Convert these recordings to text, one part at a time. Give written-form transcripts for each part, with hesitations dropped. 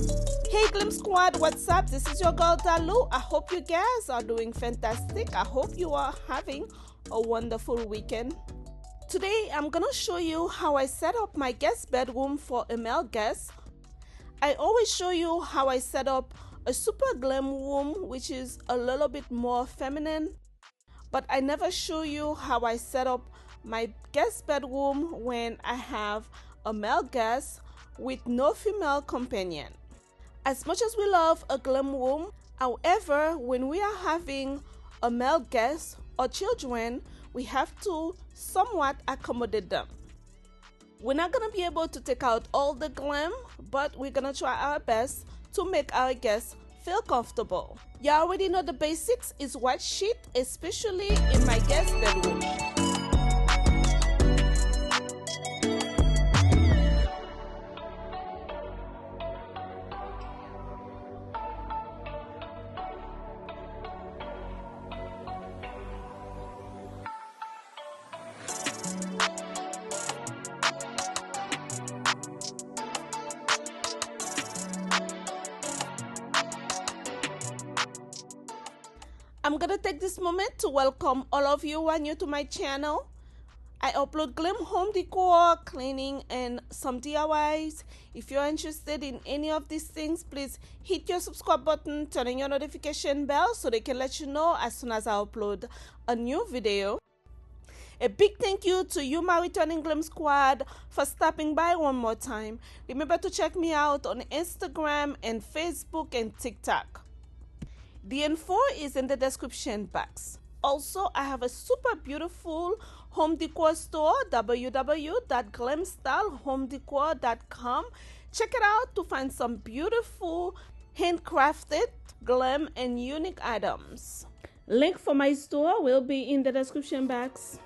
Hey Glam Squad, what's up? This is your girl Dalou. I hope you guys are doing fantastic. I hope you are having a wonderful weekend. Today I'm gonna show you how I set up my guest bedroom for a male guest. I always show you how I set up a super glam room, which is a little bit more feminine, but I never show you how I set up my guest bedroom when I have a male guest with no female companion. As much as we love a glam room, however, when we are having a male guest or children, we have to somewhat accommodate them. We're not gonna be able to take out all the glam, but we're gonna try our best to make our guests feel comfortable. You already know the basics is white sheet, especially in my guest bedroom. I'm gonna take this moment to welcome all of you who are new to my channel. I upload glam home decor, cleaning, and some DIYs. If you're interested in any of these things, please hit your subscribe button, turn on your notification bell so they can let you know as soon as I upload a new video. A big thank you to you, my returning Glam Squad, for stopping by one more time. Remember to check me out on Instagram and Facebook and TikTok. The info is in the description box. Also, I have a super beautiful home decor store, www.glamstylehomedecor.com. Check it out to find some beautiful handcrafted, glam, and unique items. Link for my store will be in the description box.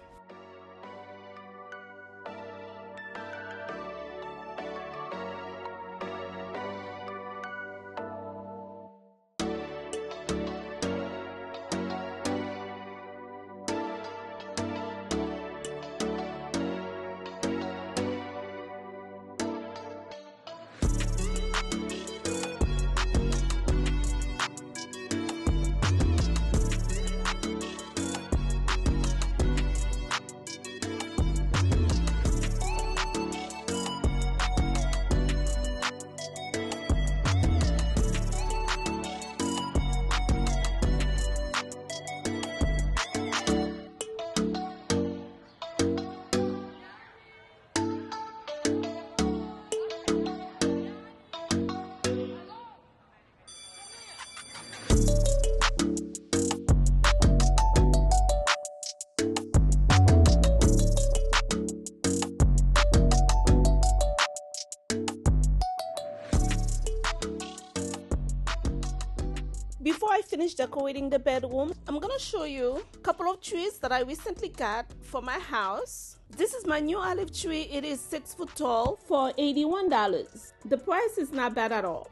Before I finish decorating the bedroom, I'm gonna show you a couple of trees that I recently got for my house. This is my new olive tree. It is 6 foot tall for $81. The price is not bad at all.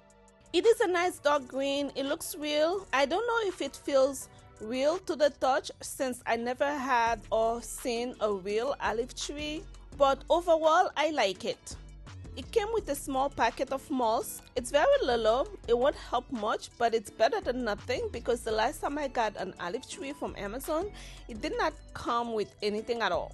It is a nice dark green. It looks real. I don't know if it feels real to the touch since I never had or seen a real olive tree, but overall I like it. It came with a small packet of moss. It's very little, it won't help much, but it's better than nothing because the last time I got an olive tree from Amazon, it did not come with anything at all.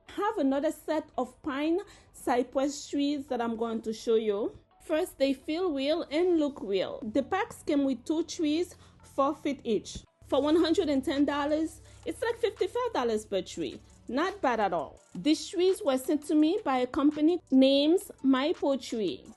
I have another set of pine cypress trees that I'm going to show you. First, they feel real and look real. The packs came with 2 trees, 4 feet each. For $110, it's like $55 per tree. Not bad at all. These trees were sent to me by a company named Mypoetree.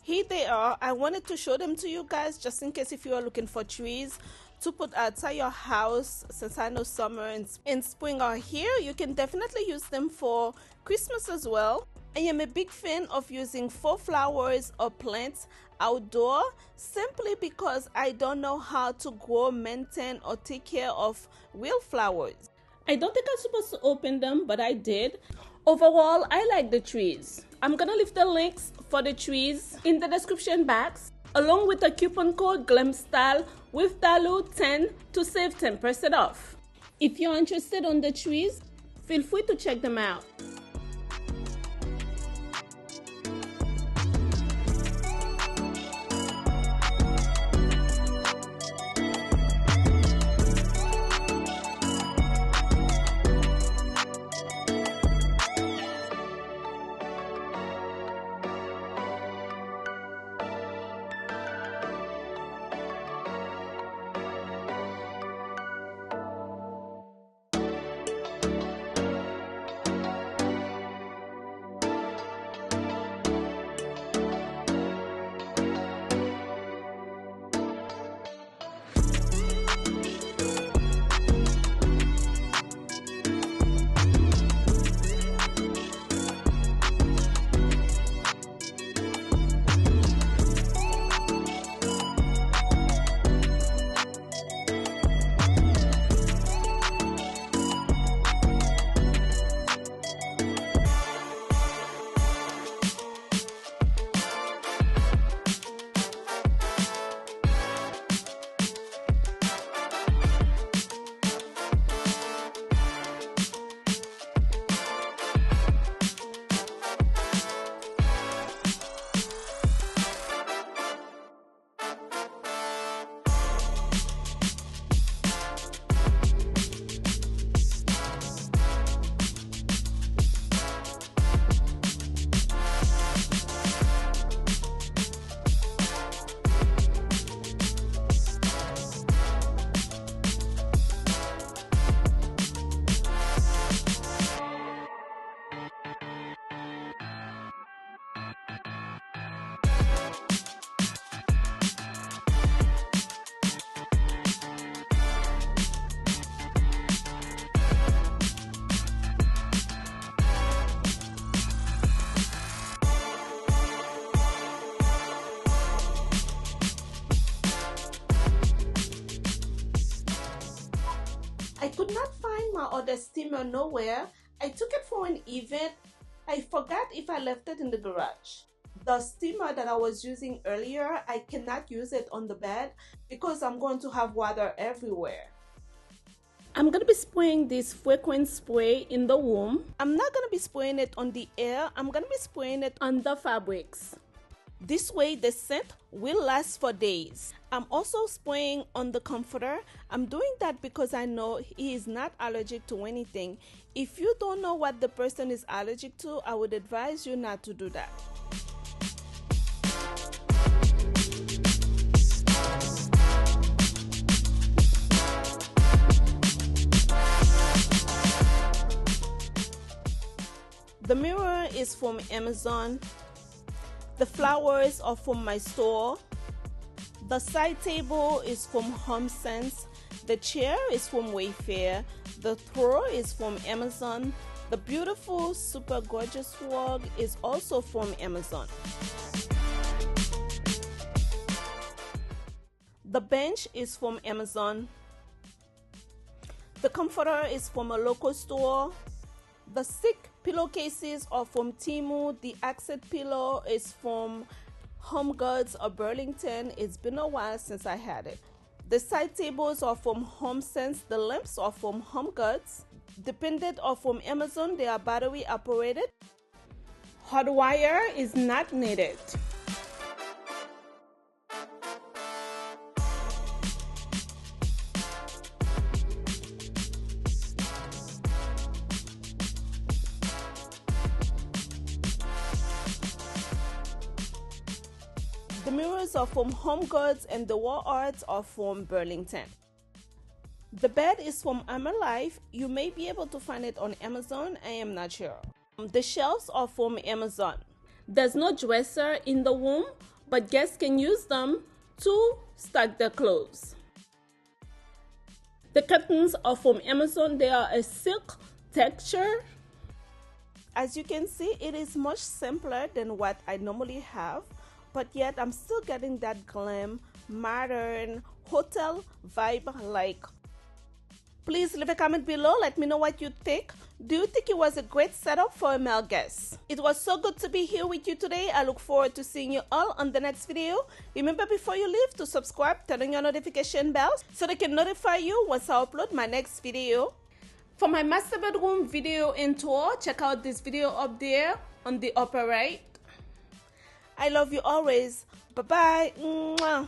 Here they are. I wanted to show them to you guys just in case if you are looking for trees to put outside your house. Since I know summer and spring are here, you can definitely use them for Christmas as well. I am a big fan of using faux flowers or plants outdoor simply because I don't know how to grow, maintain, or take care of real flowers. I don't think I'm supposed to open them, but I did. Overall, I like the trees. I'm gonna leave the links for the trees in the description box, along with a coupon code GLAMSTYLE with Dalou 10 to save 10% off. If you're interested in the trees, feel free to check them out. I could not find my other steamer nowhere. I took it for an event. I forgot if I left it in the garage. The steamer that I was using earlier, I cannot use it on the bed because I'm going to have water everywhere. I'm going to be spraying this fragrance spray in the room. I'm not going to be spraying it on the air. I'm going to be spraying it on the fabrics. This way the scent will last for days. I'm also spraying on the comforter. I'm doing that because I know he is not allergic to anything. If you don't know what the person is allergic to, I would advise you not to do that. The mirror is from Amazon. The flowers are from my store. The side table is from HomeSense. The chair is from Wayfair. The throw is from Amazon. The beautiful, super gorgeous rug is also from Amazon. The bench is from Amazon. The comforter is from a local store. The thick pillowcases are from Temu. The accent pillow is from Home Goods or Burlington. It's been a while since I had it. The side tables are from HomeSense. The lamps are from Home Goods. The pendant are from Amazon. They are battery operated. Hot wire is not needed. The mirrors are from Home Goods and the wall arts are from Burlington. The bed is from Life. You may be able to find it on Amazon. I am not sure. The shelves are from Amazon. There's no dresser in the room, but guests can use them to stack their clothes. The curtains are from Amazon. They are a silk texture. As you can see, it is much simpler than what I normally have. But yet I'm still getting that glam, modern, hotel vibe like. Please leave a comment below. Let me know what you think. Do you think it was a great setup for a male guest? It was so good to be here with you today. I look forward to seeing you all on the next video. Remember before you leave to subscribe, turn on your notification bells so they can notify you once I upload my next video. For my master bedroom video and tour, check out this video up there on the upper right. I love you always. Bye-bye.